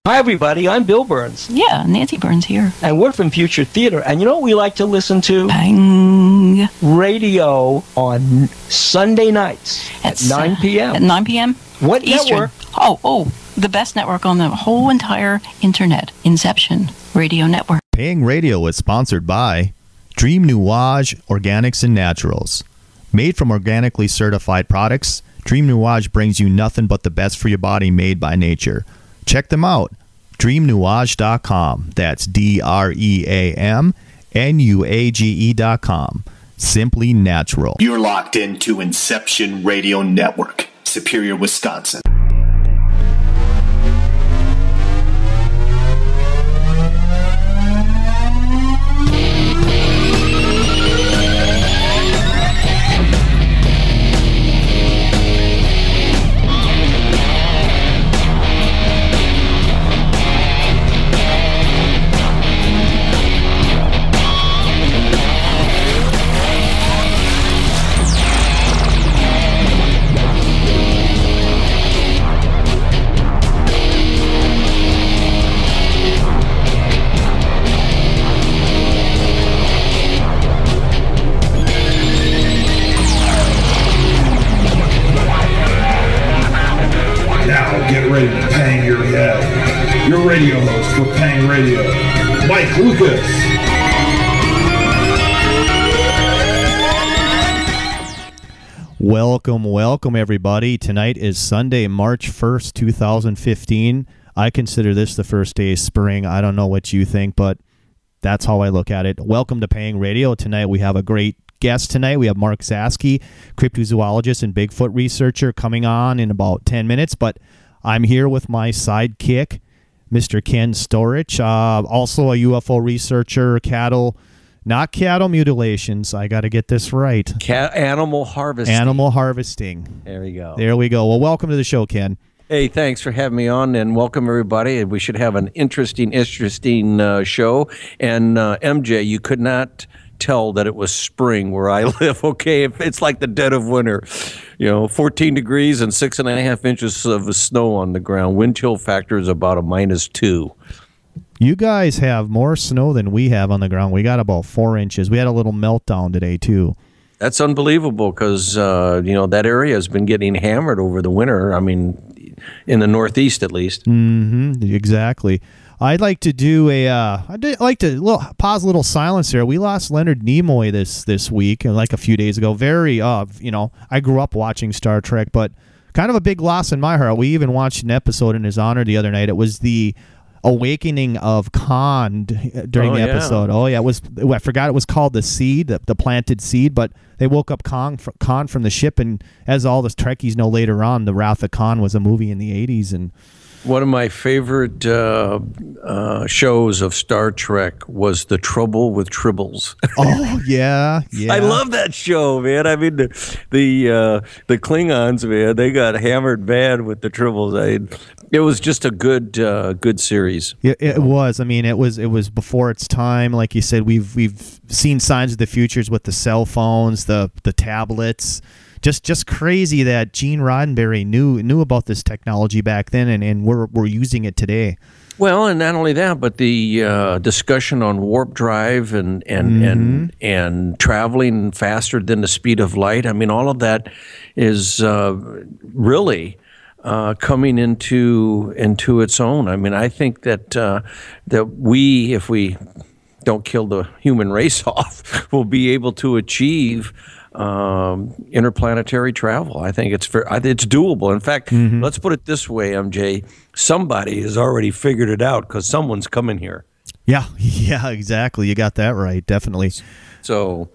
Hi, everybody. I'm Bill Burns. Yeah, Nancy Burns here. And we're from Future Theater. And you know what we like to listen to? Bang. Radio on Sunday nights at 9 p.m. At 9 p.m.? What Eastern. network? Oh, the best network on the whole entire internet. Inception Radio Network. Paying Radio is sponsored by Dream Nuage Organics and Naturals. Made from organically certified products, Dream Nuage brings you nothing but the best for your body made by nature. Check them out. DreamNuage.com. That's DreamNuage.com. Simply natural. You're locked into Inception Radio Network, Superior, Wisconsin. Get ready to pang your head. Your radio host for Pang Radio, Mike Lucas. Welcome everybody. Tonight is Sunday, March 1st, 2015. I consider this the first day of spring. I don't know what you think, but that's how I look at it. Welcome to Pang Radio. Tonight we have a great guest tonight. We have Mark Zaskey, Crypto-Zoologist and Bigfoot researcher, coming on in about 10 minutes, but I'm here with my sidekick, Mr. Ken Storich, also a UFO researcher, not cattle mutilations. I got to get this right. Animal harvesting. Animal harvesting. There we go. There we go. Well, welcome to the show, Ken. Hey, thanks for having me on, and welcome everybody. We should have an interesting show. And MJ, you could not tell that it was spring where I live. Okay, it's like the dead of winter. 14 degrees and 6.5 inches of snow on the ground. Wind chill factor is about a -2. You guys have more snow than we have on the ground. We got about 4 inches. We had a little meltdown today too. That's unbelievable because that area has been getting hammered over the winter. I mean, in the Northeast at least. Exactly. I'd like to do pause a little silence here. We lost Leonard Nimoy this week, like a few days ago. Very, I grew up watching Star Trek, but kind of a big loss in my heart. We even watched an episode in his honor the other night. It was the awakening of Khan during the episode. Oh yeah, I forgot it was called the seed, the planted seed, but they woke up Khan from the ship, and as all the Trekkies know later on, the Wrath of Khan was a movie in the 80s, and one of my favorite shows of Star Trek was The Trouble with Tribbles. Oh yeah. I love that show, man. I mean, the Klingons, man, they got hammered bad with the Tribbles. It was just a good series. Yeah, it was. I mean, it was before its time. Like you said, we've seen signs of the futures with the cell phones, the tablets. Just crazy that Gene Roddenberry knew about this technology back then, and we're using it today. Well, and not only that, but the discussion on warp drive and traveling faster than the speed of light. I mean, all of that is really coming into its own. I mean, I think that we, if we don't kill the human race off, will be able to achieve interplanetary travel. I think it's doable. In fact, let's put it this way, MJ. Somebody has already figured it out because someone's coming here. Yeah, exactly. You got that right. Definitely. So,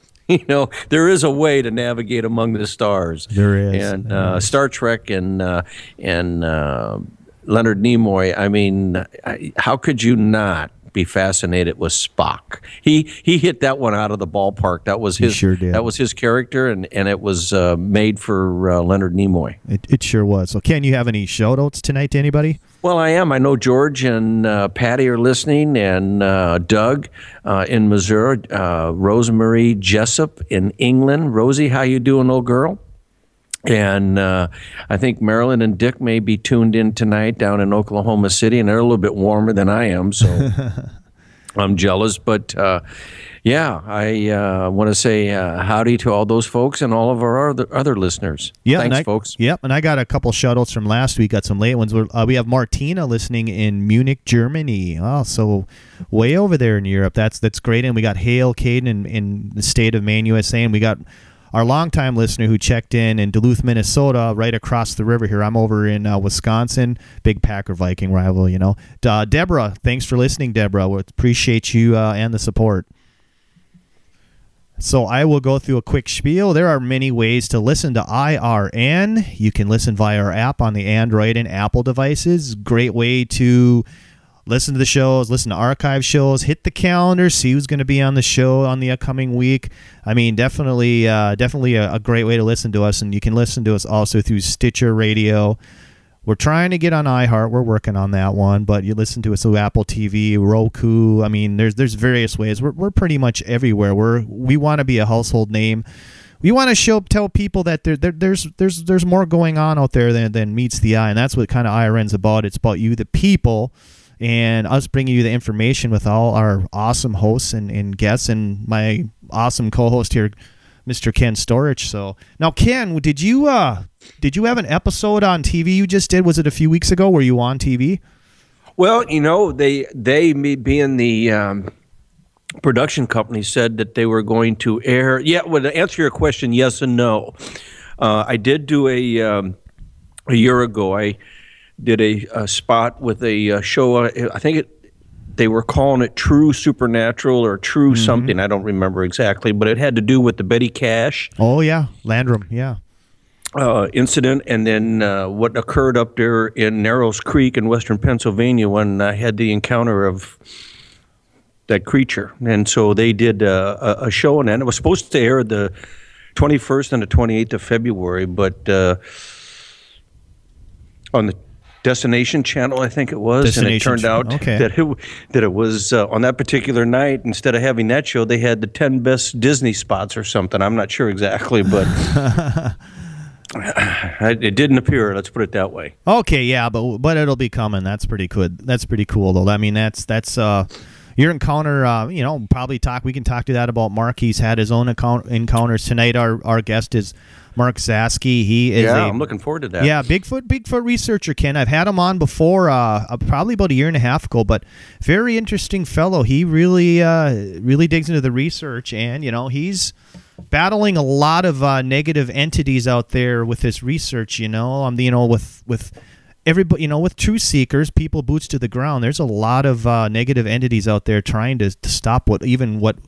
there is a way to navigate among the stars. There is. And Star Trek and Leonard Nimoy, I mean, how could you not be fascinated with Spock? He hit that one out of the ballpark. That was his. Sure did. That was his character, and it was made for Leonard Nimoy. It sure was. So, Ken, you have any shout outs tonight to anybody? Well, I am. I know George and Patty are listening, and Doug in Missouri, Rosemary Jessup in England. Rosie, how you doing, old girl? And I think Marilyn and Dick may be tuned in tonight down in Oklahoma City, and they're a little bit warmer than I am, so I'm jealous. But yeah, I want to say howdy to all those folks and all of our other listeners. Yeah, thanks, folks. Yep, and I got a couple shout-outs from last week. Got some late ones. We have Martina listening in Munich, Germany. Oh, so way over there in Europe. That's great. And we got Hale Caden in the state of Maine, USA, and we got our longtime listener who checked in Duluth, Minnesota, right across the river here. I'm over in Wisconsin, big Packer Viking rival, you know. Deborah, thanks for listening, Deborah. We appreciate you and the support. So I will go through a quick spiel. There are many ways to listen to IRN. You can listen via our app on the Android and Apple devices. Great way to listen to the shows, listen to archive shows, hit the calendar, see who's going to be on the show on the upcoming week. I mean, definitely a great way to listen to us. And you can listen to us also through Stitcher Radio. We're trying to get on iHeart. We're working on that one. But you listen to us through Apple TV, Roku. I mean, there's various ways. We're pretty much everywhere. We want to be a household name. We want to tell people that there's more going on out there than meets the eye. And that's what kind of IRN's about. It's about you, the people, and us bringing you the information with all our awesome hosts and guests and my awesome co-host here, Mr. Ken Storich. So now, Ken, did you have an episode on TV you just did? Was it a few weeks ago? Were you on TV? Well, you know, they me being the production company said that they were going to air. Yeah, well, to answer your question, yes and no. I did do a year ago. I did a spot with a show. I think they were calling it True Supernatural or True something. I don't remember exactly, but it had to do with the Betty Cash. Oh yeah, Landrum. Yeah. Incident, and then what occurred up there in Narrows Creek in western Pennsylvania when I had the encounter of that creature. And so they did a show on that. It was supposed to air the 21st and the 28th of February, but on the Destination Channel, I think it was, and it turned out that it was on that particular night, instead of having that show, they had the 10 best Disney spots or something. I'm not sure exactly, but it didn't appear. Let's put it that way. Okay, yeah, but it'll be coming. That's pretty good. That's pretty cool, though. I mean, that's your encounter. You know, probably we can talk to that about Mark. He's had his own encounters tonight. Our guest is Mark Zaskey. He is I'm looking forward to that. Yeah, Bigfoot researcher, Ken. I've had him on before, probably about a year and a half ago, but very interesting fellow. He really digs into the research, and you know, he's battling a lot of negative entities out there with this research. You know, with everybody, you know, with truth seekers, people boots to the ground. There's a lot of negative entities out there trying to stop what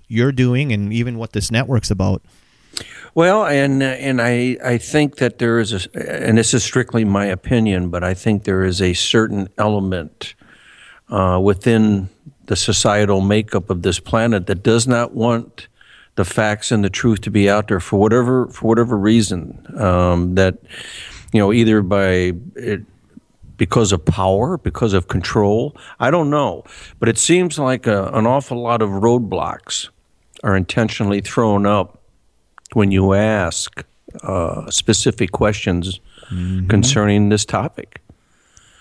you're doing and even what this network's about. Well, and I think that there is and this is strictly my opinion, but I think there is a certain element within the societal makeup of this planet that does not want the facts and the truth to be out there for whatever reason. That, you know, either because of power, because of control, I don't know, but it seems like an awful lot of roadblocks are intentionally thrown up when you ask specific questions concerning this topic.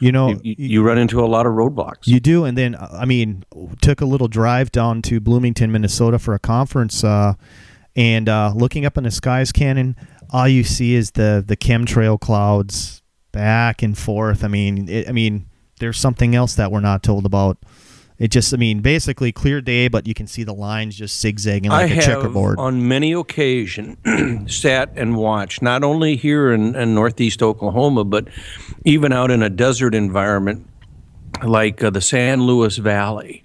You know, you run into a lot of roadblocks. You do, and then, I mean, took a little drive down to Bloomington, Minnesota for a conference, and looking up in the skies, Cannon, all you see is the chemtrail clouds back and forth. I mean, there's something else that we're not told about. It just, I mean, basically clear day, but you can see the lines just zigzagging like a checkerboard. I have, on many occasions, sat and watched, not only here in northeast Oklahoma, but even out in a desert environment like the San Luis Valley.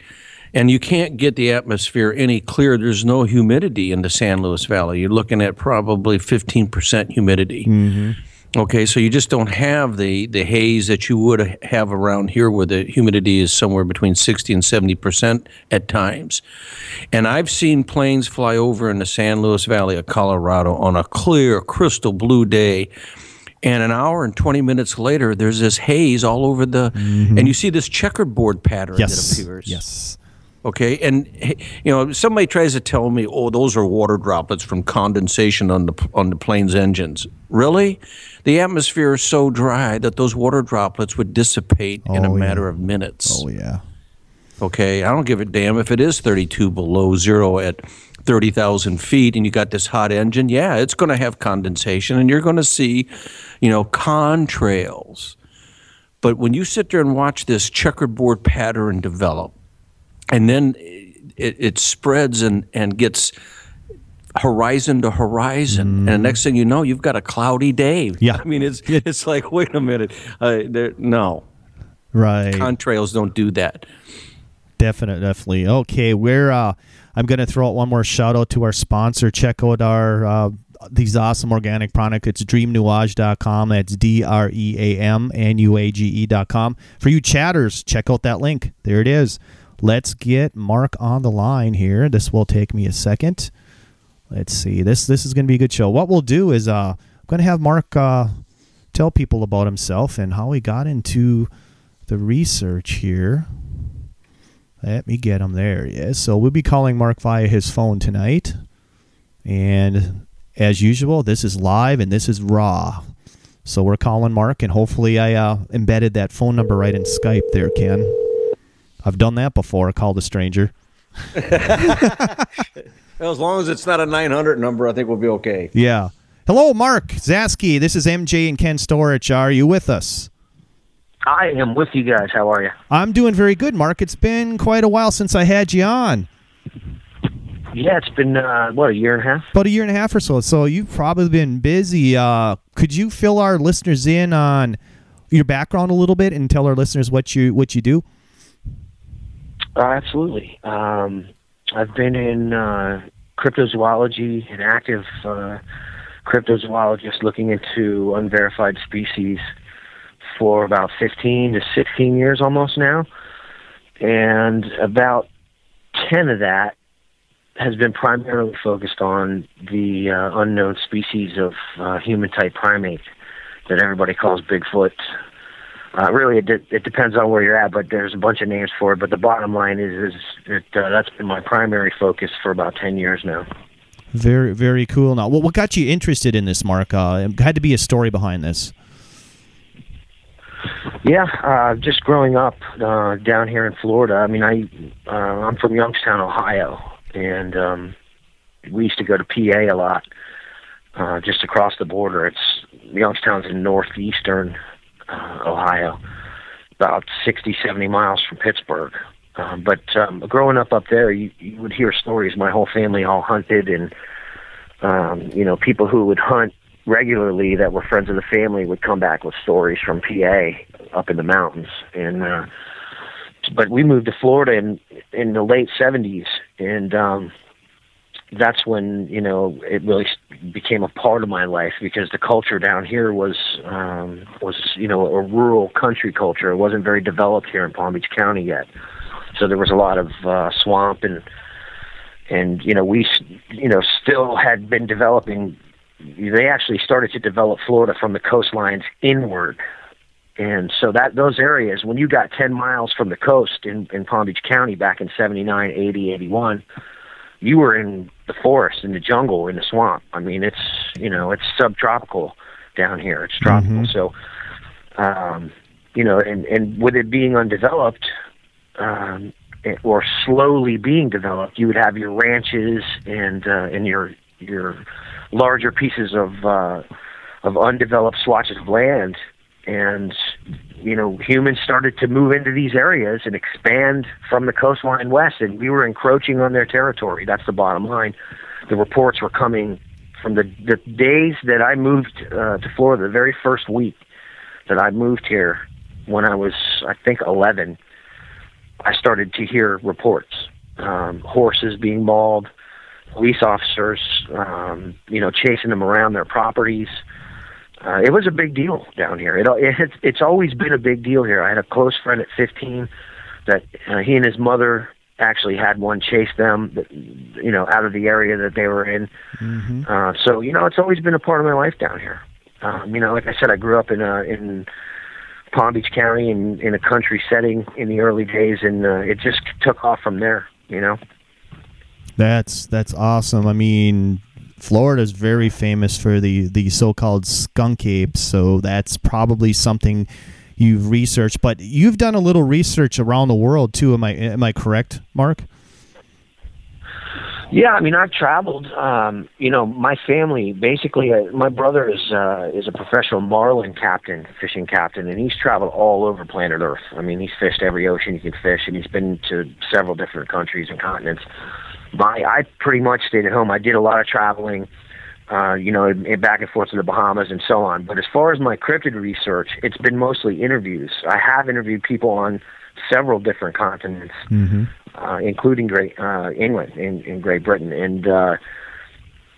And you can't get the atmosphere any clearer. There's no humidity in the San Luis Valley. You're looking at probably 15% humidity. Okay, so you just don't have the haze that you would have around here, where the humidity is somewhere between 60 and 70% at times. And I've seen planes fly over in the San Luis Valley of Colorado on a clear, crystal blue day, and an hour and 20 minutes later, there's this haze all over and you see this checkerboard pattern that appears. Yes. Okay, and somebody tries to tell me, "Oh, those are water droplets from condensation on the plane's engines." Really, the atmosphere is so dry that those water droplets would dissipate in a matter of minutes. Oh yeah. Okay, I don't give a damn if it is 32 below zero at 30,000 feet, and you got this hot engine. Yeah, it's going to have condensation, and you're going to see, contrails. But when you sit there and watch this checkerboard pattern develop, and then it spreads and gets horizon to horizon, and the next thing you know, you've got a cloudy day. Yeah. I mean, it's like, wait a minute, no. Right. Contrails don't do that. Definitely. Okay, I'm going to throw out one more shout out to our sponsor. Check out our these awesome organic products. It's dreamnuage.com. That's DREAMNUAGE.com. For you chatters, check out that link. There it is. Let's get Mark on the line here. This will take me a second. Let's see. This is going to be a good show. What we'll do is I'm going to have Mark tell people about himself and how he got into the research here. Let me get him. There he is. So we'll be calling Mark via his phone tonight. And as usual, this is live and this is raw. So we're calling Mark, and hopefully I embedded that phone number right in Skype there, Ken. I've done that before. I called a stranger. Well, as long as it's not a 900 number, I think we'll be okay. Yeah. Hello, Mark Zaskey. This is MJ and Ken Storich. Are you with us? I am with you guys. How are you? I'm doing very good, Mark. It's been quite a while since I had you on. Yeah, it's been, a year and a half? About a year and a half or so. So you've probably been busy. Could you fill our listeners in on your background a little bit and tell our listeners what you do? Absolutely. I've been in Crypto-Zoology, an active cryptozoologist looking into unverified species for about 15 to 16 years almost now. And about 10 of that has been primarily focused on the unknown species of human-type primate that everybody calls Bigfoot. Really, it depends on where you're at, but there's a bunch of names for it. But the bottom line is that's been my primary focus for about 10 years now. Very, very cool. Now, what got you interested in this, Mark? It had to be a story behind this. Yeah, just growing up down here in Florida. I mean, I'm from Youngstown, Ohio, and we used to go to PA a lot, just across the border. Youngstown's in northeastern Ohio, about 60, 70 miles from Pittsburgh. But growing up there, you would hear stories. My whole family all hunted, and people who would hunt regularly that were friends of the family would come back with stories from PA up in the mountains. And but we moved to Florida in the late 70s, and that's when it really became a part of my life, because the culture down here was a rural country culture. It wasn't very developed here in Palm Beach County yet, so there was a lot of swamp, and we still had been developing. They actually started to develop Florida from the coastlines inward. And so those areas, when you got 10 miles from the coast in Palm Beach County back in 79, 80, 81, you were in the forest, in the jungle, in the swamp. I mean, it's subtropical down here. It's tropical. Mm-hmm. So, and with it being undeveloped, or slowly being developed, you would have your ranches and your larger pieces of undeveloped swatches of land, and humans started to move into these areas and expand from the coastline west, and we were encroaching on their territory. That's the bottom line. The reports were coming from the days that I moved to Florida. The very first week that I moved here, when I was, I think, 11, I started to hear reports. Horses being mauled, police officers, chasing them around their properties. It was a big deal down here. It's always been a big deal here. I had a close friend at 15 that he and his mother actually had one chase them, out of the area that they were in. Mm-hmm. So it's always been a part of my life down here. Like I said, I grew up in Palm Beach County in a country setting in the early days, and it just took off from there. you know. That's awesome. I mean, Florida's very famous for the so-called skunk apes, so that's probably something you've researched. But you've done a little research around the world too. Am I correct, Mark? Yeah, I mean, I've traveled. You know, my family, basically, my brother is a professional marlin captain, fishing captain, and he's traveled all over planet Earth. I mean, he's fished every ocean you can fish, and he's been to several different countries and continents. I pretty much stayed at home. I did a lot of traveling, you know, back and forth to the Bahamas and so on. But as far as my cryptid research, it's been mostly interviews. I have interviewed people on several different continents, including England and Great Britain. And,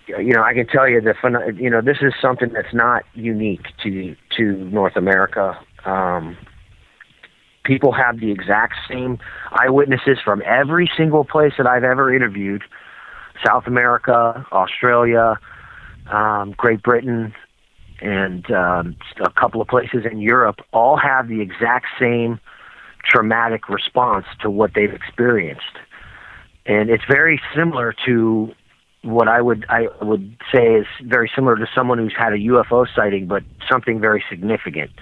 you know, I can tell you you know, this is something that's not unique to North America. People have the exact same eyewitnesses from every single place that I've ever interviewed. South America, Australia, Great Britain, and a couple of places in Europe all have the exact same traumatic response to what they've experienced. And it's very similar to what I would say is very similar to someone who's had a UFO sighting, but something very significant.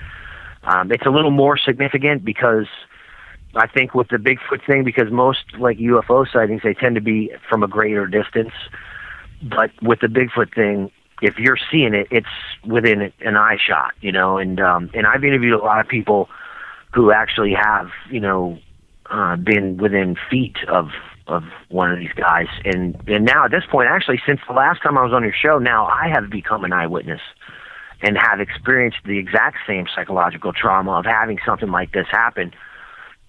It's a little more significant because I think with the Bigfoot thing, because most like UFO sightings, they tend to be from a greater distance. But with the Bigfoot thing, if you're seeing it, it's within an eye shot, you know. And I've interviewed a lot of people who actually have, you know, been within feet of one of these guys. And now at this point, actually, since the last time I was on your show, now I have become an eyewitness and have experienced the exact same psychological trauma of having something like this happen.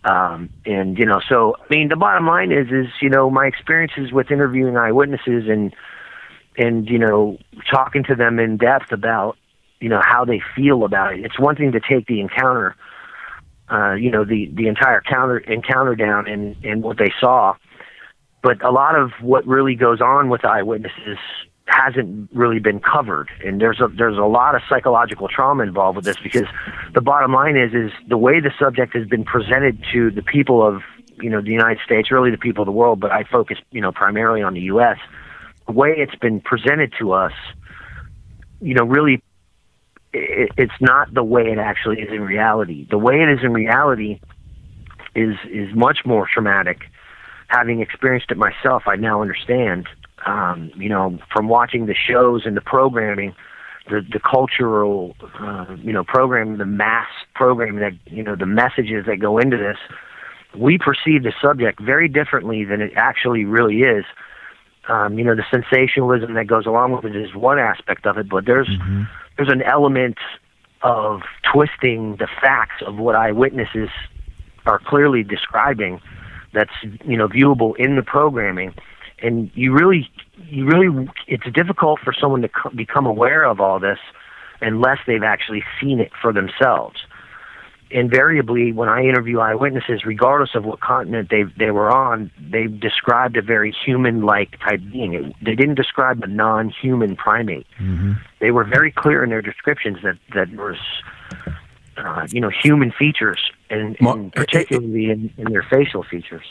And, you know, so, I mean, the bottom line is, you know, my experiences with interviewing eyewitnesses and, you know, talking to them in depth about, you know, how they feel about it. It's one thing to take the encounter, you know, the entire encounter down and what they saw. But a lot of what really goes on with eyewitnesses hasn't really been covered, and there's a lot of psychological trauma involved with this, because the bottom line is the way the subject has been presented to the people of, you know, the United States, really the people of the world, but I focus, you know, primarily on the U.S. The way it's been presented to us, you know, really, it's not the way it actually is in reality. The way it is in reality is much more traumatic. Having experienced it myself, I now understand. You know, from watching the shows and the programming, the cultural, you know, programming, the mass programming that, you know, the messages that go into this, we perceive the subject very differently than it actually really is. You know, the sensationalism that goes along with it is one aspect of it, but there's an element of twisting the facts of what eyewitnesses are clearly describing that's, you know, viewable in the programming. And you really, it's difficult for someone to become aware of all this unless they've actually seen it for themselves. Invariably, when I interview eyewitnesses, regardless of what continent they were on, they described a very human-like type being. They didn't describe a non-human primate. They were very clear in their descriptions that was, you know, human features, and particularly in their facial features.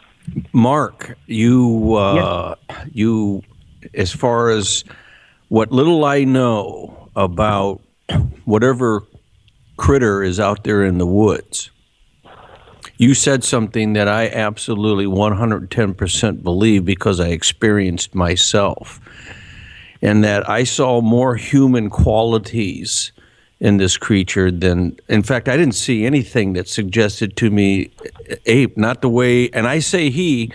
Mark, you, as far as what little I know about whatever critter is out there in the woods, you said something that I absolutely 110% believe, because I experienced myself, and that I saw more human qualities in this creature than, in fact, I didn't see anything that suggested to me ape, not the way, and I say he,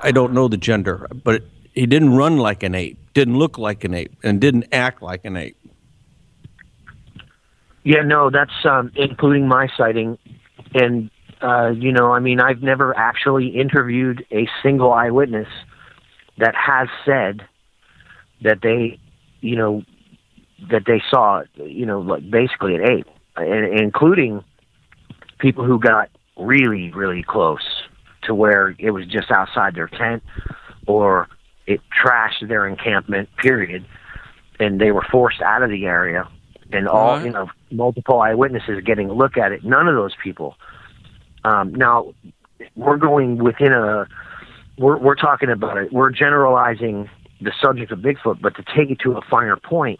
I don't know the gender, but he didn't run like an ape, didn't look like an ape, and didn't act like an ape. Yeah, no, that's including my sighting. And, you know, I mean, I've never actually interviewed a single eyewitness that has said that they, you know, that they saw, you know, like basically an ape, and including people who got really, really close to where it was just outside their tent, or it trashed their encampment, period, and they were forced out of the area, and all, you know, multiple eyewitnesses getting a look at it. None of those people. Now, we're going within we're talking about it. We're generalizing the subject of Bigfoot, but to take it to a finer point,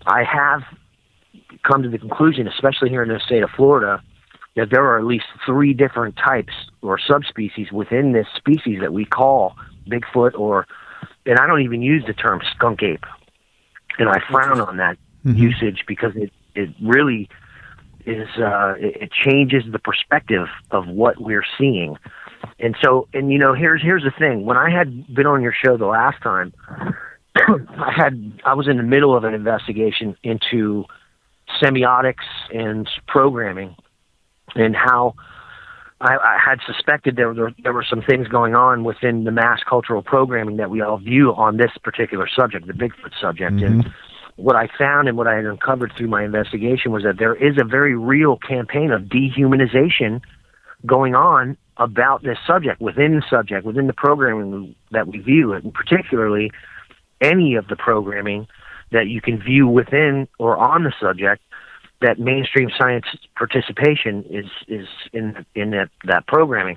I have come to the conclusion, especially here in the state of Florida, that there are at least 3 different types or subspecies within this species that we call Bigfoot, and I don't even use the term skunk ape. And I frown on that usage because it really is, it changes the perspective of what we're seeing. And so, and here's the thing. When I had been on your show the last time, I was in the middle of an investigation into semiotics and programming, and how I had suspected there were some things going on within the mass cultural programming that we all view on this particular subject, the Bigfoot subject. And what I found and what I had uncovered through my investigation was that there is a very real campaign of dehumanization going on about this subject, within the programming that we view, and particularly any of the programming that you can view within or on the subject, that mainstream science participation is in that programming.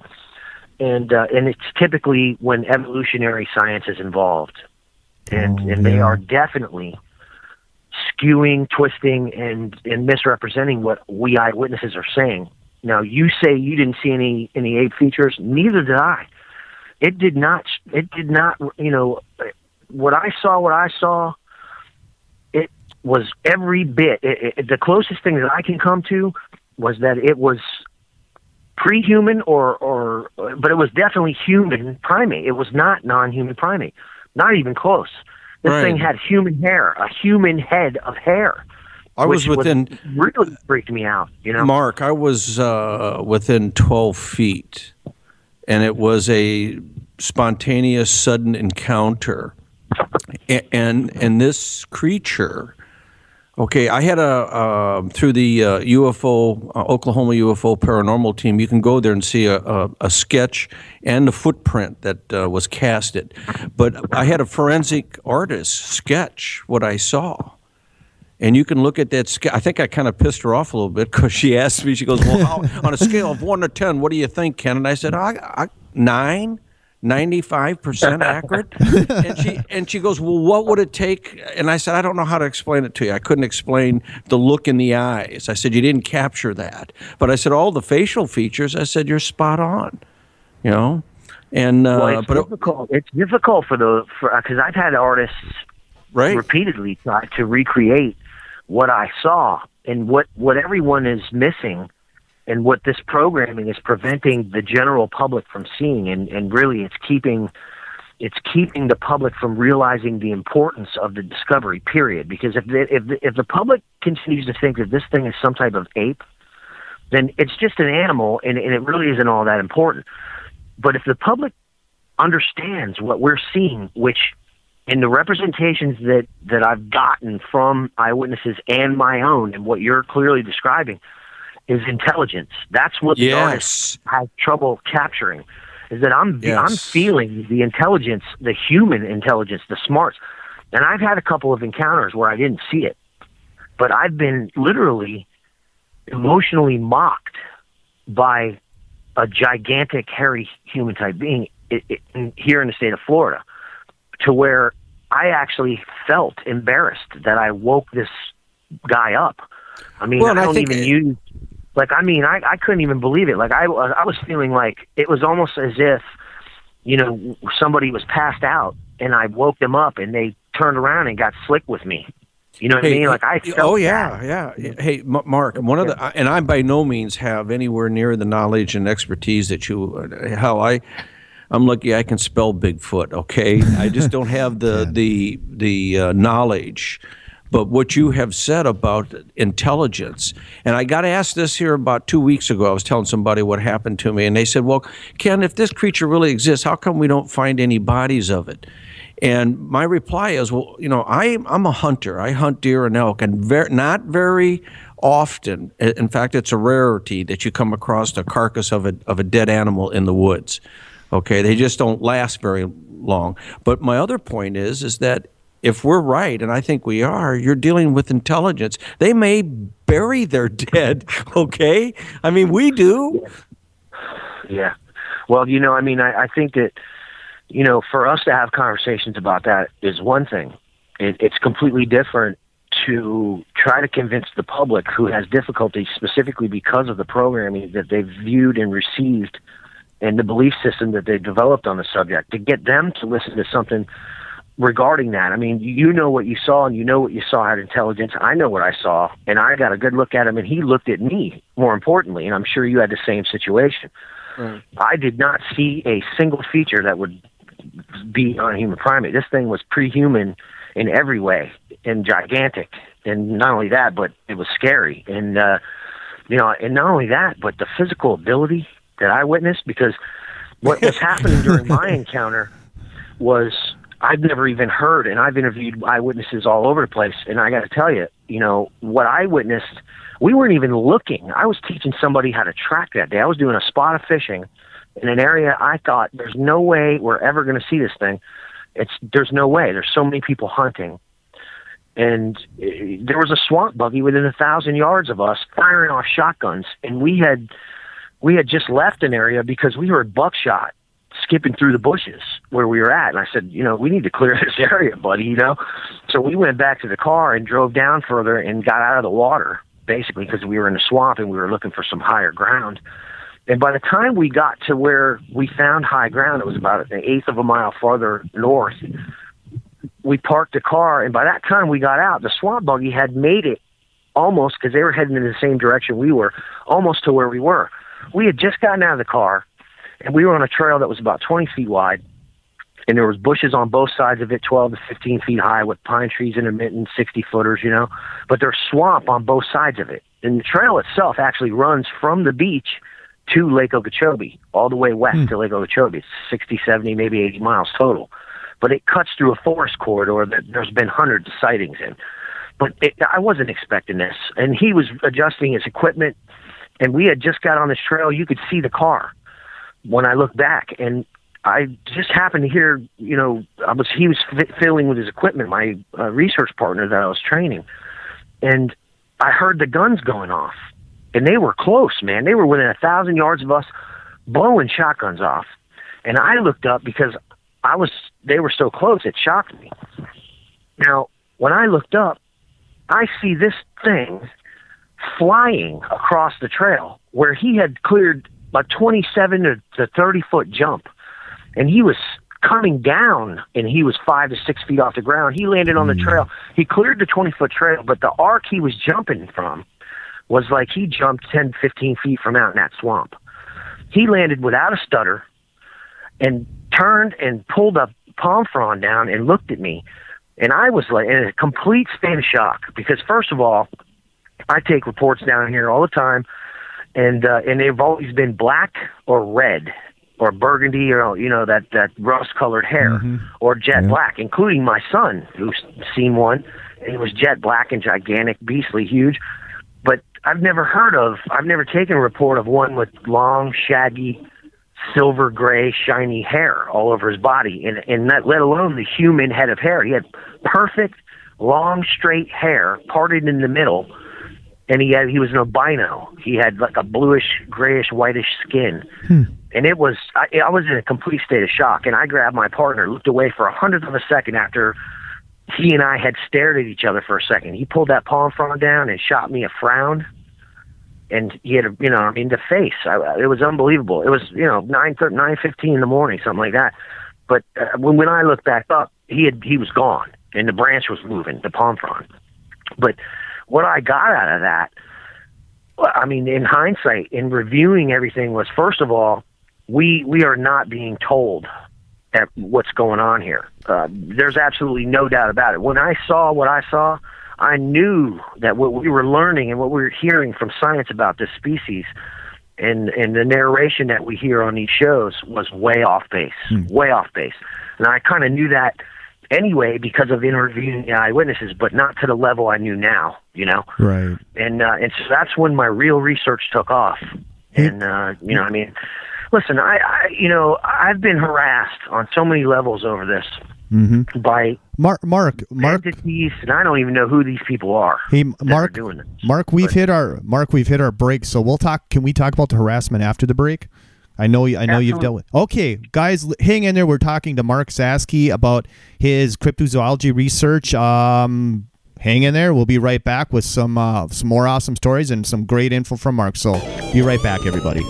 And it's typically when evolutionary science is involved. And they are definitely skewing, twisting, and misrepresenting what we eyewitnesses are saying. Now, you say you didn't see any ape features. Neither did I. It did not, what I saw, it was every bit. The closest thing that I can come to was that it was pre-human but it was definitely human primate. It was not non-human primate. Not even close. This thing had human hair, a human head of hair. Really freaked me out, Mark, I was within 12 feet, and it was a spontaneous, sudden encounter. And this creature, okay, I had through the UFO, Oklahoma UFO paranormal team, you can go there and see a sketch and a footprint that was casted. But I had a forensic artist sketch what I saw. And you can look at that. I think I kind of pissed her off a little bit because she asked me, she goes, well, on a scale of 1 to 10, what do you think, Ken? And I said, 9, 95% accurate. And she goes, well, what would it take? And I said, I don't know how to explain it to you. I couldn't explain the look in the eyes. I said, you didn't capture that. But I said, all the facial features, I said, you're spot on, And it's difficult because I've had artists repeatedly try to recreate what I saw, and what everyone is missing, and what this programming is preventing the general public from seeing, and really it's keeping the public from realizing the importance of the discovery, period. Because if the public continues to think that this thing is some type of ape, then it's just an animal, and it really isn't all that important. But if the public understands what we're seeing, which in the representations that I've gotten from eyewitnesses and my own, and what you're clearly describing, is intelligence. That's what the artist has trouble capturing, is that I'm feeling the intelligence, the human intelligence, the smarts. And I've had a couple of encounters where I didn't see it, but I've been literally emotionally mocked by a gigantic, hairy human-type being here in the state of Florida, to where I actually felt embarrassed that I woke this guy up. I mean, I couldn't even believe it. Like I was feeling like it was almost as if, somebody was passed out and I woke them up and they turned around and got slick with me. You know what I mean? Like I felt yeah. Hey, Mark, and I by no means have anywhere near the knowledge and expertise that you, I'm lucky I can spell Bigfoot, okay? I just don't have the knowledge. But what you have said about intelligence, and I got asked this here about 2 weeks ago. I was telling somebody what happened to me, and they said, well, Ken, if this creature really exists, how come we don't find any bodies of it? And my reply is, well, I'm a hunter. I hunt deer and elk, and not very often, in fact, it's a rarity that you come across the carcass of a dead animal in the woods. Okay, they just don't last very long. But my other point is that if we're right, and I think we are, you're dealing with intelligence. They may bury their dead, okay? I mean, we do. Yeah. Well, I think that you know, for us to have conversations about that is one thing. It's completely different to try to convince the public who has difficulty specifically because of the programming that they've viewed and received and the belief system that they've developed on the subject, to get them to listen to something regarding that. I mean, you know what you saw, and you know what you saw had intelligence. I know what I saw, and I got a good look at him, and he looked at me, more importantly, and I'm sure you had the same situation. Right. I did not see a single feature that would be on a human primate. This thing was pre-human in every way and gigantic. And not only that, but it was scary. And, you know, and not only that, but the physical ability that I witnessed, because what was happening during my encounter was I've never even heard, and I've interviewed eyewitnesses all over the place. And I got to tell you, you know, what I witnessed, we weren't even looking. I was teaching somebody how to track that day. I was doing a spot of fishing in an area I thought there's no way we're ever going to see this thing. There's no way. There's so many people hunting. And there was a swamp buggy within 1,000 yards of us firing off shotguns. And we had just left an area because we heard buckshot skipping through the bushes where we were at. And I said, you know, we need to clear this area, buddy, you know? So we went back to the car and drove down further and got out of the water, basically, because we were in the swamp and we were looking for some higher ground. And by the time we got to where we found high ground, it was about an eighth of a mile farther north. We parked the car, and by that time we got out, the swamp buggy had made it almost, because they were heading in the same direction we were, almost to where we were. We had just gotten out of the car, and we were on a trail that was about 20 feet wide, and there was bushes on both sides of it, 12 to 15 feet high, with pine trees intermittent, 60-footers, you know. But there's swamp on both sides of it. And the trail itself actually runs from the beach to Lake Okeechobee, all the way west to Lake Okeechobee. It's 60, 70, maybe 80 miles total. But it cuts through a forest corridor that there's been hundreds of sightings in. But I wasn't expecting this. And he was adjusting his equipment, and we had just got on this trail. You could see the car when I looked back. And I just happened to hear, you know, he was fiddling with his equipment, my research partner that I was training. And I heard the guns going off. And they were close, man. They were within 1,000 yards of us, blowing shotguns off. And I looked up because they were so close, it shocked me. Now, when I looked up, I see this thing flying across the trail where he had cleared a 27 to 30-foot jump. And he was coming down, and he was 5 to 6 feet off the ground. He landed on the trail. He cleared the 20-foot trail, but the arc he was jumping from was like he jumped 10, 15 feet from out in that swamp. He landed without a stutter and turned and pulled a palm frond down and looked at me. And I was like in a complete state of shock because, first of all, I take reports down here all the time, and they've always been black or red or burgundy or, you know, that rust-colored hair or jet black, including my son, who's seen one. And he was jet black and gigantic, beastly, huge. But I've never taken a report of one with long, shaggy, silver gray, shiny hair all over his body, and not let alone the human head of hair. He had perfect, long, straight hair, parted in the middle, and he was an albino. He had like a bluish, grayish, whitish skin. And it was, I was in a complete state of shock, and I grabbed my partner, looked away for 1/100 of a second after he and I had stared at each other for a second. He pulled that palm frond down and shot me a frown. And he had, you know, I mean, the face, it was unbelievable. It was, you know, 9:15 in the morning, something like that. But when I looked back up, he was gone, and the branch was moving, the palm frond. But what I got out of that, I mean, in hindsight, in reviewing everything, was, first of all, we are not being told at what's going on here. There's absolutely no doubt about it. When I saw what I saw, I knew that what we were learning and what we were hearing from science about this species and the narration that we hear on these shows was way off base, way off base. And I kind of knew that anyway because of interviewing the eyewitnesses, but not to the level I knew now, you know? Right. And so that's when my real research took off. And, you know, I mean, listen, I've been harassed on so many levels over this. By Mark entities, and I don't even know who these people are. Hey, Mark, we've hit our break, so we'll talk. Can we talk about the harassment after the break? I know you've dealt with. Okay, guys, hang in there. We're talking to Mark Zaskey about his cryptozoology research. Hang in there. We'll be right back with some more awesome stories and some great info from Mark. So be right back, everybody.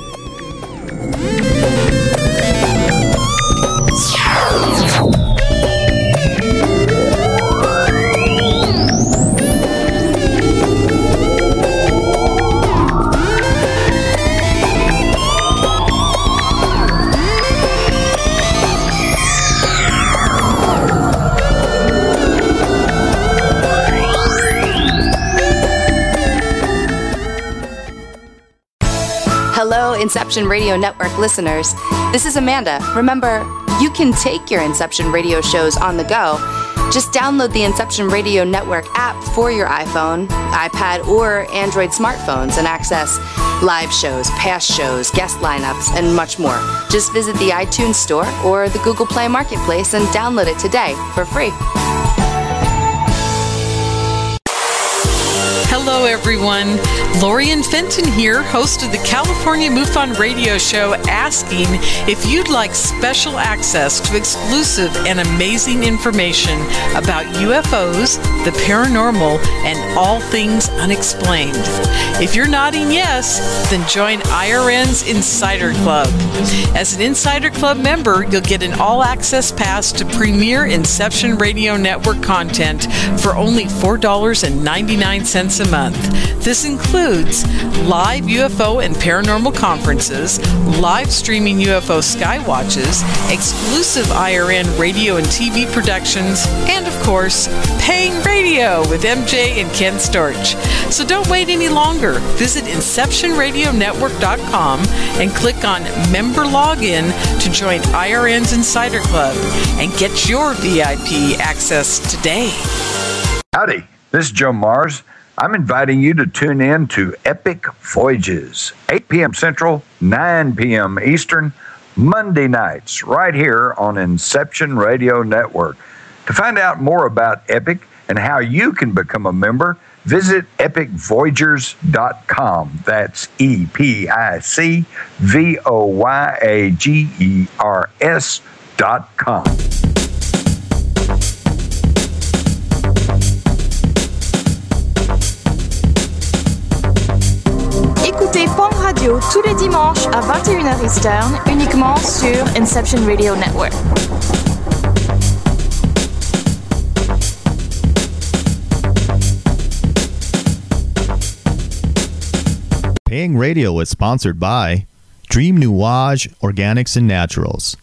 Hello, Inception Radio Network listeners. This is Amanda. Remember, you can take your Inception Radio shows on the go. Just download the Inception Radio Network app for your iPhone, iPad, or Android smartphones and access live shows, past shows, guest lineups, and much more. Just visit the iTunes Store or the Google Play Marketplace and download it today for free. Hello, everyone. Lorian Fenton here, host of the California MUFON radio show, asking if you'd like special access to exclusive and amazing information about UFOs, the paranormal, and all things unexplained. If you're nodding yes, then join IRN's Insider Club. As an Insider Club member, you'll get an all-access pass to premier Inception Radio Network content for only $4.99 a month. This includes live UFO and paranormal conferences, live streaming UFO skywatches, exclusive IRN radio and TV productions, and of course, paying radio with MJ and Ken Storch. So don't wait any longer. Visit InceptionRadioNetwork.com and click on Member Login to join IRN's Insider Club and get your VIP access today. Howdy, this is Joe Mars. I'm inviting you to tune in to Epic Voyages, 8 p.m. Central, 9 p.m. Eastern, Monday nights, right here on Inception Radio Network. To find out more about Epic and how you can become a member, visit epicvoyagers.com. That's EPICVOYAGERS.com. Écoutez Pong Radio tous les dimanches à 21h Eastern, uniquement sur Inception Radio Network. Paying Radio is sponsored by Dream Nuage Organics and Naturals.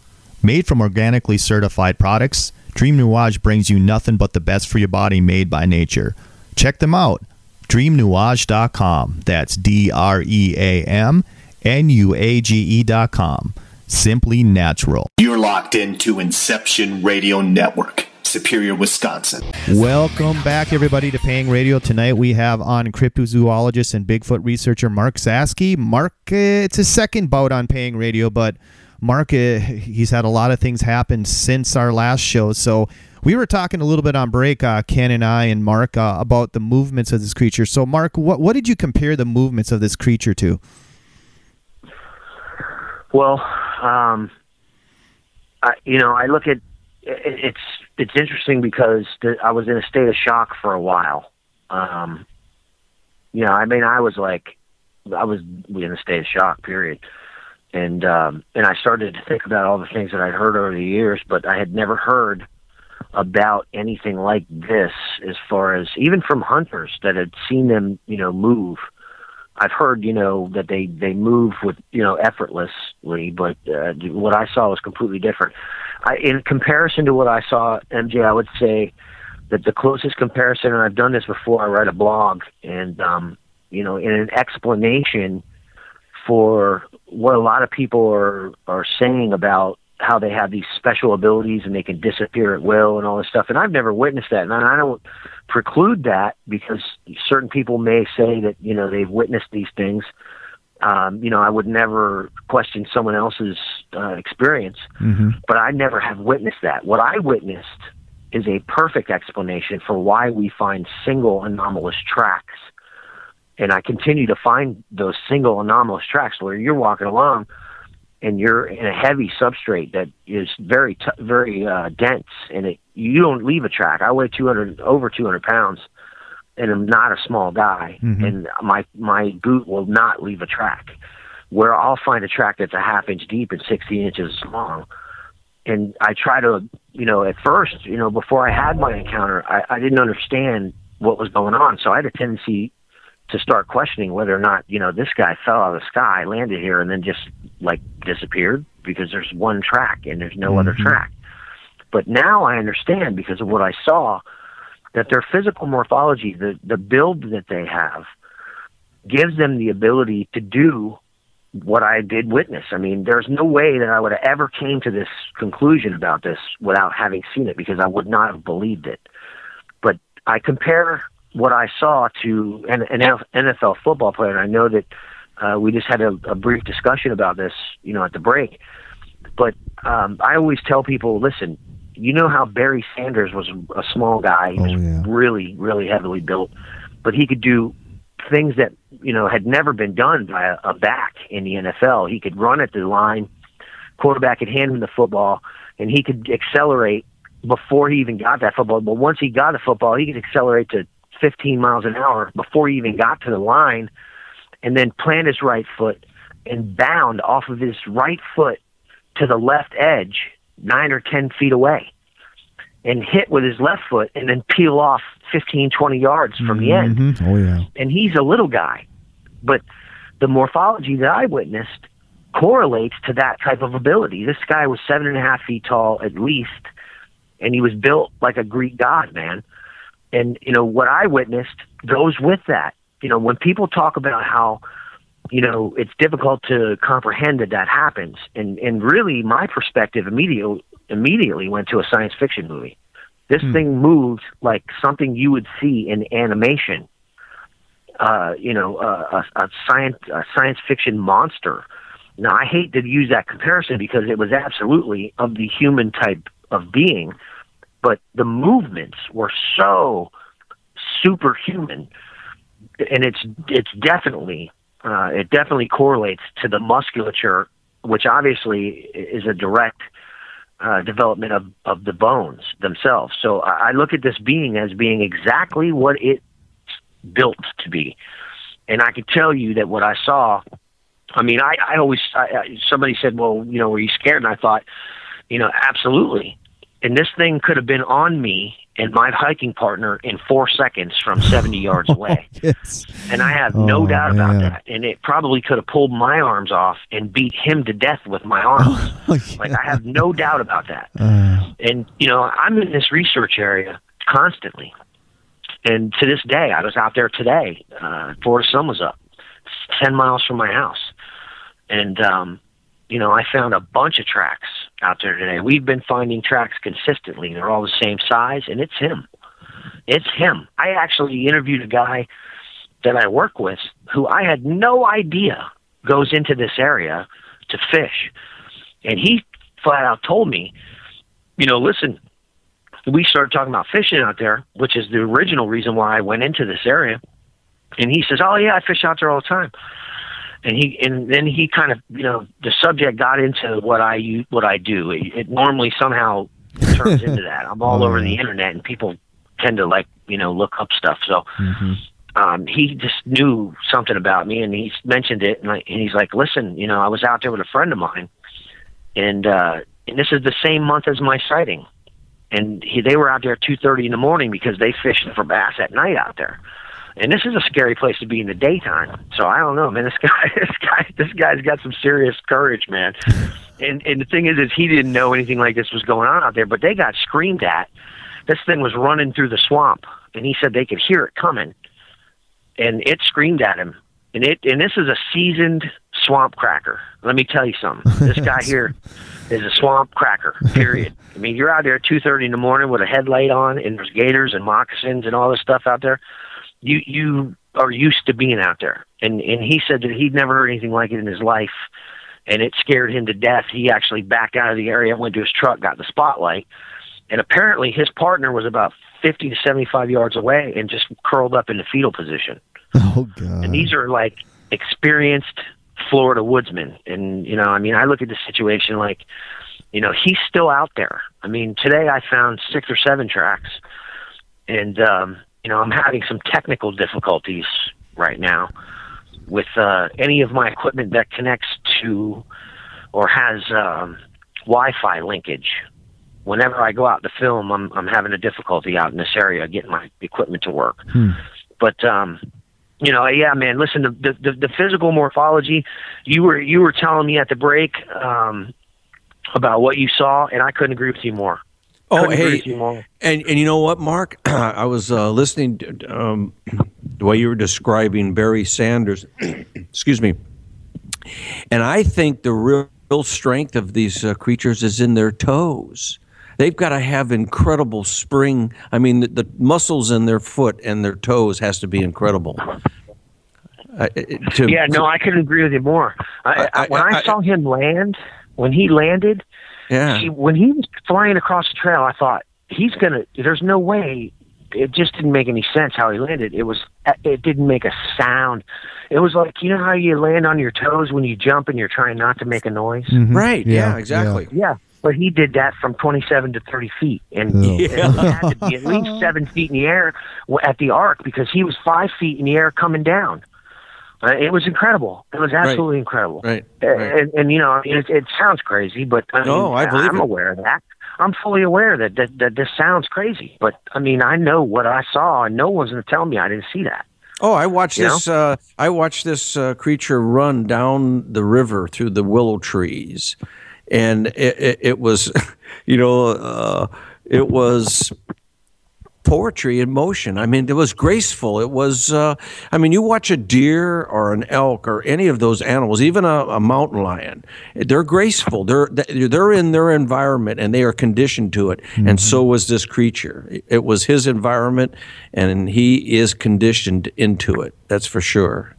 Made from organically certified products, Dream Nuage brings you nothing but the best for your body made by nature. Check them out. DreamNuage.com. That's DreamNuage.com. Simply natural. You're locked into Inception Radio Network, Superior, Wisconsin. Welcome back, everybody, to Paying Radio. Tonight we have on cryptozoologist and Bigfoot researcher Mark Zaskey. Mark, it's his second bout on Paying Radio, but Mark, he's had a lot of things happen since our last show, so we were talking a little bit on break, Ken and I and Mark, about the movements of this creature. So, Mark, what did you compare the movements of this creature to? Well, I look at it's interesting because I was in a state of shock for a while. I was in a state of shock, period. And I started to think about all the things that I'd heard over the years, but I had never heard about anything like this, as far as even from hunters that had seen them, move. I've heard, that they move with, effortlessly, but what I saw was completely different. In comparison to what I saw, MJ, I would say that the closest comparison, and I've done this before, I write a blog, and, in an explanation for what a lot of people are saying about how they have these special abilities and they can disappear at will and all this stuff. And I've never witnessed that. And I don't preclude that because certain people may say that, they've witnessed these things. I would never question someone else's experience, but I never have witnessed that. What I witnessed is a perfect explanation for why we find single anomalous tracks. And I continue to find those single anomalous tracks where you're walking along and you're in a heavy substrate that is very dense, and you don't leave a track. I weigh over 200 pounds, and I'm not a small guy, and my boot will not leave a track. Where I'll find a track that's a half-inch deep and 60 inches long, and I try to, at first, before I had my encounter, I didn't understand what was going on, so I had a tendency to start questioning whether or not, this guy fell out of the sky, landed here, and then just disappeared, because there's one track and there's no other track. But now I understand, because of what I saw, that their physical morphology, the build that they have, gives them the ability to do what I did witness. I mean, there's no way that I would have ever came to this conclusion about this without having seen it, because I would not have believed it. But I compare what I saw to an NFL football player, and I know that we just had a brief discussion about this, at the break. But I always tell people, listen, how Barry Sanders was a small guy. He was really, really heavily built, but he could do things that, had never been done by a back in the NFL. He could run at the line, quarterback could hand him the football, and he could accelerate before he even got that football. But once he got the football, he could accelerate to 15 miles an hour before he even got to the line, and then plant his right foot and bound off of his right foot to the left edge 9 or 10 feet away, and hit with his left foot, and then peel off 15, 20 yards from the end. Oh, yeah. And he's a little guy, but the morphology that I witnessed correlates to that type of ability. This guy was 7.5 feet tall at least, and he was built like a Greek god, man. And, what I witnessed goes with that. When people talk about how, it's difficult to comprehend that happens, and really my perspective immediately went to a science fiction movie. This thing moved like something you would see in animation, a science fiction monster. Now, I hate to use that comparison, because it was absolutely of the human type of being, but the movements were so superhuman, and it definitely correlates to the musculature, which obviously is a direct development of the bones themselves. So I look at this being as being exactly what it's built to be, and I can tell you that what I saw. I mean, I always somebody said, "Well, were you scared?" And I thought, absolutely. And this thing could have been on me and my hiking partner in 4 seconds from 70 yards away. Yes. And I have no doubt about that. And it probably could have pulled my arms off and beat him to death with my arms. Like, I have no doubt about that. And, I'm in this research area constantly. And to this day, I was out there today. Florida sun was up. It's 10 miles from my house. And, I found a bunch of tracks out there today. We've been finding tracks consistently. They're all the same size, and it's him. It's him. I actually interviewed a guy that I work with who I had no idea goes into this area to fish. And he flat out told me, listen, we started talking about fishing out there, which is the original reason why I went into this area. And he says, oh, yeah, I fish out there all the time. And then he kind of, the subject got into what I do. It normally somehow turns into that. I'm all over the internet, and people tend to look up stuff. So he just knew something about me, and he mentioned it, and he's like, listen, I was out there with a friend of mine, and this is the same month as my sighting, and they were out there at 2:30 in the morning because they fished for bass at night out there. And this is a scary place to be in the daytime. So I don't know, man. This guy's got some serious courage, man. And the thing is he didn't know anything like this was going on out there, but they got screamed at. This thing was running through the swamp, and he said they could hear it coming, and it screamed at him. And this is a seasoned swamp cracker. Let me tell you something. This guy here is a swamp cracker, period. I mean, you're out there at 2:30 in the morning with a headlight on, and there's gators and moccasins and all this stuff out there. You are used to being out there. And he said that he'd never heard anything like it in his life, and it scared him to death. He actually backed out of the area, went to his truck, got the spotlight, and apparently his partner was about 50 to 75 yards away and just curled up in the fetal position. Oh, God. And these are like experienced Florida woodsman. And, you know, I mean, I look at the situation like, you know, he's still out there. I mean, today I found 6 or 7 tracks, and, you know, I'm having some technical difficulties right now with any of my equipment that connects to or has Wi-Fi linkage. Whenever I go out to film, I'm having a difficulty out in this area getting my equipment to work. But you know, yeah, man. Listen, the physical morphology. You were telling me at the break about what you saw, and I couldn't agree with you more. Oh, hey, and you know what, Mark? I was listening to the way you were describing Barry Sanders. Excuse me. And I think the real strength of these creatures is in their toes. They've got to have incredible spring. I mean, the muscles in their foot and their toes has to be incredible. I couldn't agree with you more. When I saw him land, when he landed, when he was flying across the trail, I thought, there's no way. It just didn't make any sense how he landed. It didn't make a sound. It was like, you know how you land on your toes when you jump and you're trying not to make a noise? Mm-hmm. Right. Yeah, exactly. Yeah. But he did that from 27 to 30 feet. And he had to be at least 7 feet in the air at the arc, because he was 5 feet in the air coming down. It was incredible. It was absolutely incredible. Right. And you know, it sounds crazy, but I mean, I'm aware of that. I'm fully aware that this sounds crazy, but I mean, I know what I saw, and no one's going to tell me I didn't see that. Oh, I watched this. I watched this creature run down the river through the willow trees, and it was, you know, it was poetry in motion. I mean, it was graceful. It was, I mean, you watch a deer or an elk or any of those animals, even a mountain lion, they're graceful. They're in their environment and they are conditioned to it. Mm-hmm. And so was this creature. It was his environment and he is conditioned into it. That's for sure.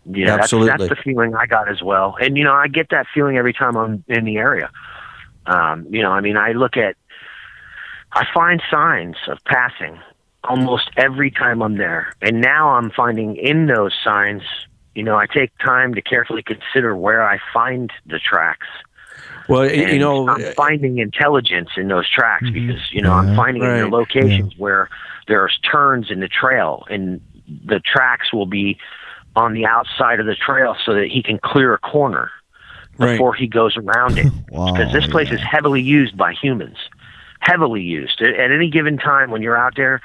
Yeah, absolutely. That's the feeling I got as well. And, you know, I get that feeling every time I'm in the area. You know, I mean, I find signs of passing almost every time I'm there. And now I'm finding in those signs, you know, I take time to carefully consider where I find the tracks. Well, and you know, I'm finding intelligence in those tracks because, you know, I'm finding in the locations where there's turns in the trail, and the tracks will be on the outside of the trail so that he can clear a corner before he goes around it. Because this place is heavily used by humans. Heavily used. At any given time when you're out there,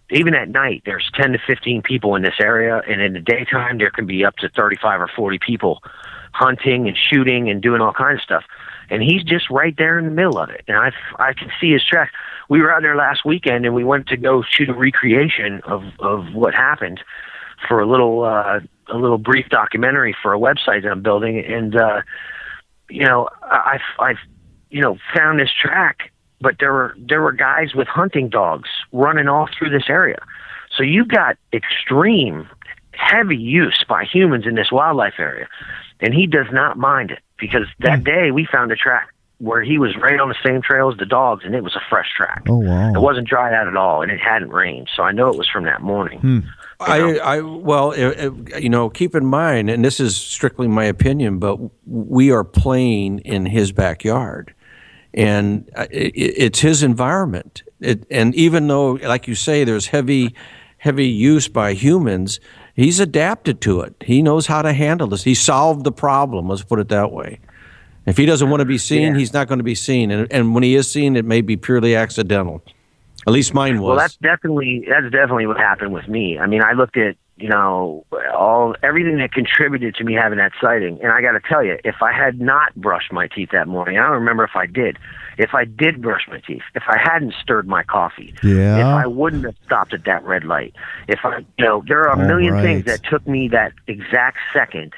even at night, there's 10 to 15 people in this area, and in the daytime there can be up to 35 or 40 people hunting and shooting and doing all kinds of stuff. And he's just right there in the middle of it, and I can see his tracks. We were out there last weekend, and we went to go shoot a recreation of what happened for a little brief documentary for a website that I'm building, and you know, I've you know, found this track. But there were guys with hunting dogs running all through this area. So you've got extreme, heavy use by humans in this wildlife area. And he does not mind it, because that day we found a track where he was right on the same trail as the dogs, and it was a fresh track. Oh, wow. It wasn't dried out at all, and it hadn't rained. So I know it was from that morning. Well, you know, keep in mind, and this is strictly my opinion, but we are playing in his backyard. And it's his environment. And even though, like you say, there's heavy use by humans, he's adapted to it. He knows how to handle this. He solved the problem, let's put it that way. If he doesn't want to be seen, he's not going to be seen. And when he is seen, it may be purely accidental. At least mine was. Well, that's definitely what happened with me. I mean, I looked at, you know, everything that contributed to me having that sighting. And I got to tell you, if I had not brushed my teeth that morning, I don't remember if I did brush my teeth, if I hadn't stirred my coffee, if I wouldn't have stopped at that red light, if I, you know, there are a million things that took me that exact second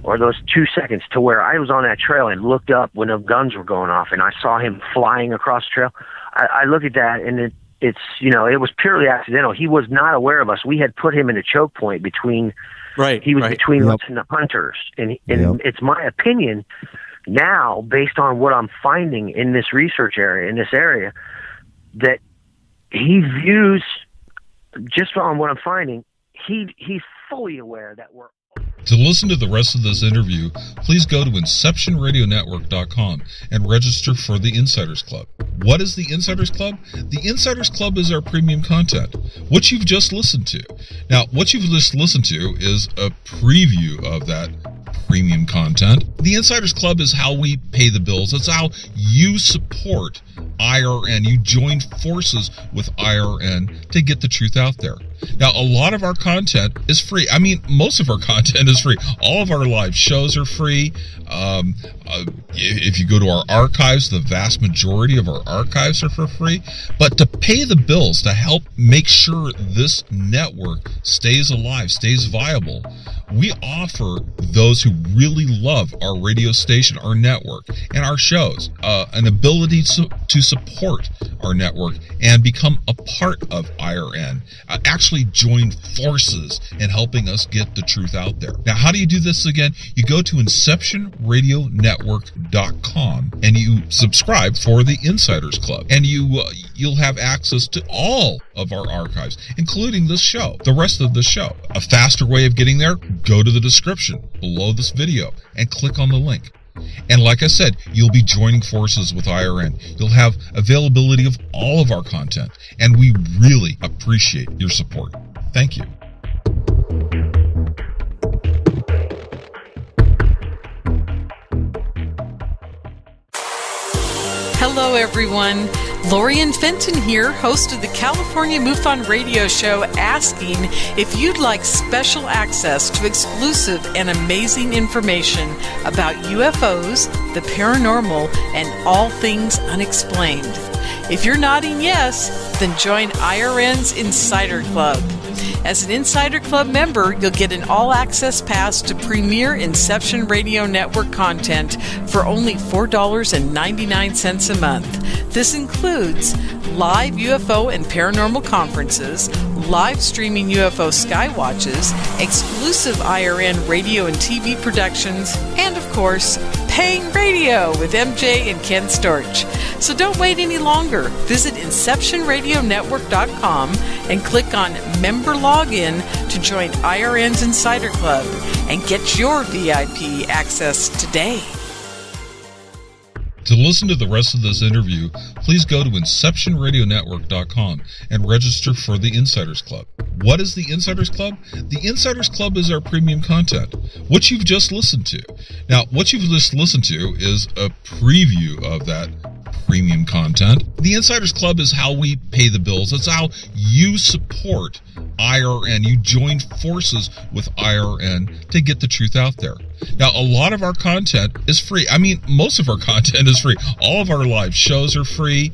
or those 2 seconds to where I was on that trail and looked up when the guns were going off and I saw him flying across the trail. I look at that and it's, you know, it was purely accidental. He was not aware of us. We had put him in a choke point between, between us and the hunters. And it's my opinion now, based on what I'm finding in this research area, in this area, that he views, just on what I'm finding, he's fully aware that we're... To listen to the rest of this interview, please go to inceptionradionetwork.com and register for the Insiders Club. What is the Insiders Club? The Insiders Club is our premium content, what you've just listened to. Now, what you've just listened to is a preview of that premium content. The Insiders Club is how we pay the bills. It's how you support IRN. You join forces with IRN to get the truth out there. Now, a lot of our content is free. I mean, most of our content is free. All of our live shows are free. If you go to our archives, the vast majority of our archives are for free. But to pay the bills, to help make sure this network stays alive, stays viable, we offer those who really love our radio station, our network, and our shows an ability to support our network and become a part of IRN. Actually join forces in helping us get the truth out there. Now, how do you do this again? You go to inceptionradionetwork.com and you subscribe for the Insiders Club, and you'll have access to all of our archives, including this show, the rest of the show. A faster way of getting there, go to the description below this video and click on the link. And like I said, you'll be joining forces with IRN. You'll have availability of all of our content, and we really appreciate your support. Thank you. Hello, everyone. Lorian Fenton here, host of the California MUFON radio show, asking if you'd like special access to exclusive and amazing information about UFOs, the paranormal, and all things unexplained. If you're nodding yes, then join IRN's Insider Club. As an Insider Club member, you'll get an all-access pass to premier Inception Radio Network content for only $4.99 a month. This includes live UFO and paranormal conferences, live streaming UFO skywatches, exclusive IRN radio and TV productions, and of course, paying radio with MJ and Ken Storch. So don't wait any longer. Visit InceptionRadioNetwork.com and click on Member Login to join IRN's Insider Club and get your VIP access today. To listen to the rest of this interview, please go to InceptionRadioNetwork.com and register for the Insiders Club. What is the Insiders Club? The Insiders Club is our premium content, what you've just listened to. Now, what you've just listened to is a preview of that premium content. The Insiders Club is how we pay the bills. It's how you support IRN. You join forces with IRN to get the truth out there. Now, a lot of our content is free. I mean, most of our content is free. All of our live shows are free.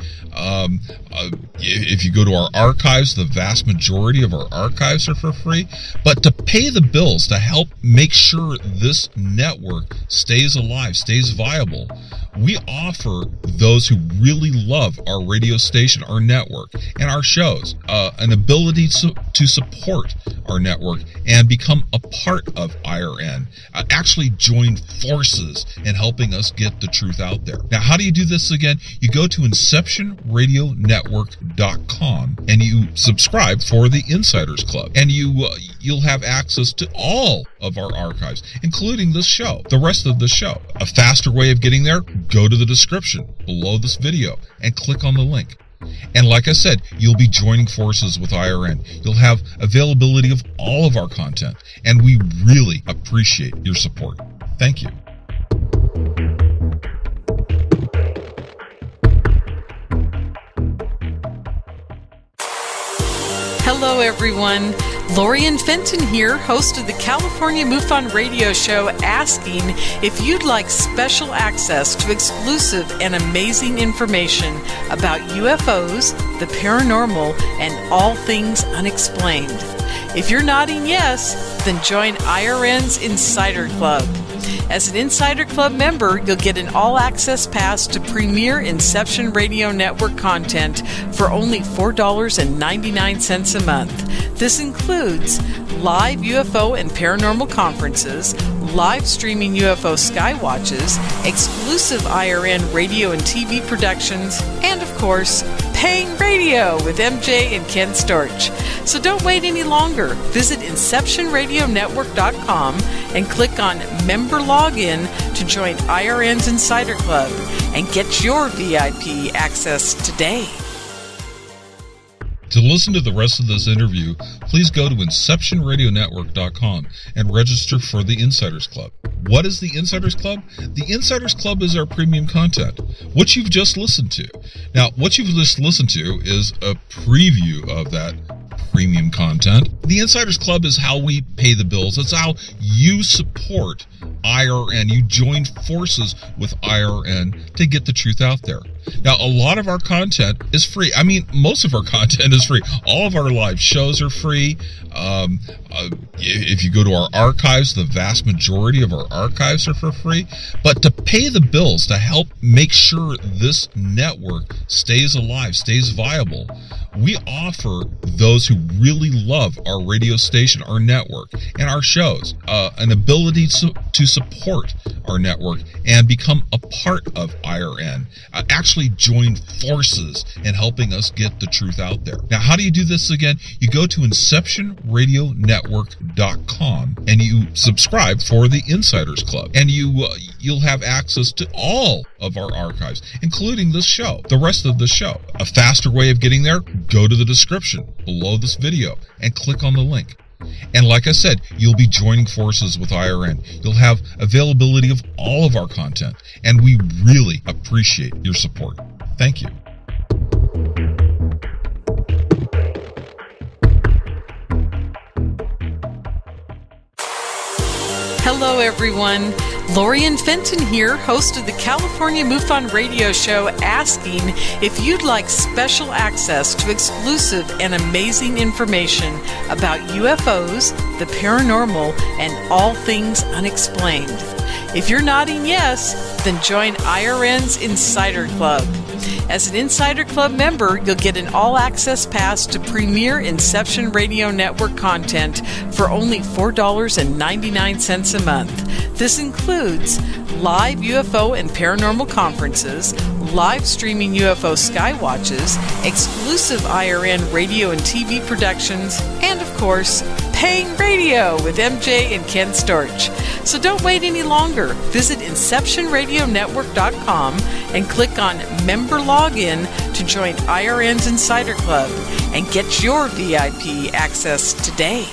If you go to our archives, the vast majority of our archives are for free. But to pay the bills, to help make sure this network stays alive, stays viable, we offer those who really love our radio station, our network, and our shows an ability to support our network and become a part of IRN. Actually join forces in helping us get the truth out there. Now, how do you do this again? You go to InceptionRadioNetwork.com and you subscribe for the Insiders Club, and you'll have access to all of our archives, including this show, the rest of the show. A faster way of getting there, go to the description below this video and click on the link. And like I said, you'll be joining forces with IRN. You'll have availability of all of our content, and we really appreciate your support. Thank you. Hello, everyone. Lorian Fenton here, host of the California MUFON radio show, asking if you'd like special access to exclusive and amazing information about UFOs, the paranormal, and all things unexplained. If you're nodding yes, then join IRN's Insider Club. As an Insider Club member, you'll get an all-access pass to premier Inception Radio Network content for only $4.99 a month. This includes live UFO and paranormal conferences, live streaming UFO skywatches, exclusive IRN radio and TV productions, and of course, Paying Radio with MJ and Ken Storch. So don't wait any longer. Visit InceptionRadioNetwork.com and click on Member Login to join IRN's Insider Club and get your VIP access today. To listen to the rest of this interview, please go to InceptionRadioNetwork.com and register for the Insiders Club. What is the Insiders Club? The Insiders Club is our premium content, what you've just listened to. Now, what you've just listened to is a preview of that premium content. The Insiders Club is how we pay the bills. It's how you support IRN. You join forces with IRN to get the truth out there. Now, a lot of our content is free. I mean, most of our content is free. All of our live shows are free. If you go to our archives, the vast majority of our archives are for free. But to pay the bills, to help make sure this network stays alive, stays viable, we offer those who really love our radio station, our network, and our shows, an ability to support our network and become a part of IRN. Actually join forces in helping us get the truth out there. Now, how do you do this again? You go to InceptionRadioNetwork.com and you subscribe for the Insiders Club, and you'll have access to all of our archives, including this show, the rest of the show. A faster way of getting there, go to the description below this video and click on the link. And like I said, you'll be joining forces with IRN. You'll have availability of all of our content, and we really appreciate your support. Thank you. Hello, everyone. Lorian Fenton here, host of the California MUFON radio show, asking if you'd like special access to exclusive and amazing information about UFOs, the paranormal, and all things unexplained. If you're nodding yes, then join IRN's Insider Club. As an Insider Club member, you'll get an all-access pass to premier Inception Radio Network content for only $4.99 a month. This includes live UFO and paranormal conferences, live streaming UFO skywatches, exclusive IRN radio and TV productions, and of course, Paying Radio with MJ and Ken Storch. So don't wait any longer. Visit InceptionRadioNetwork.com and click on Member Login to join IRN's Insider Club and get your VIP access today.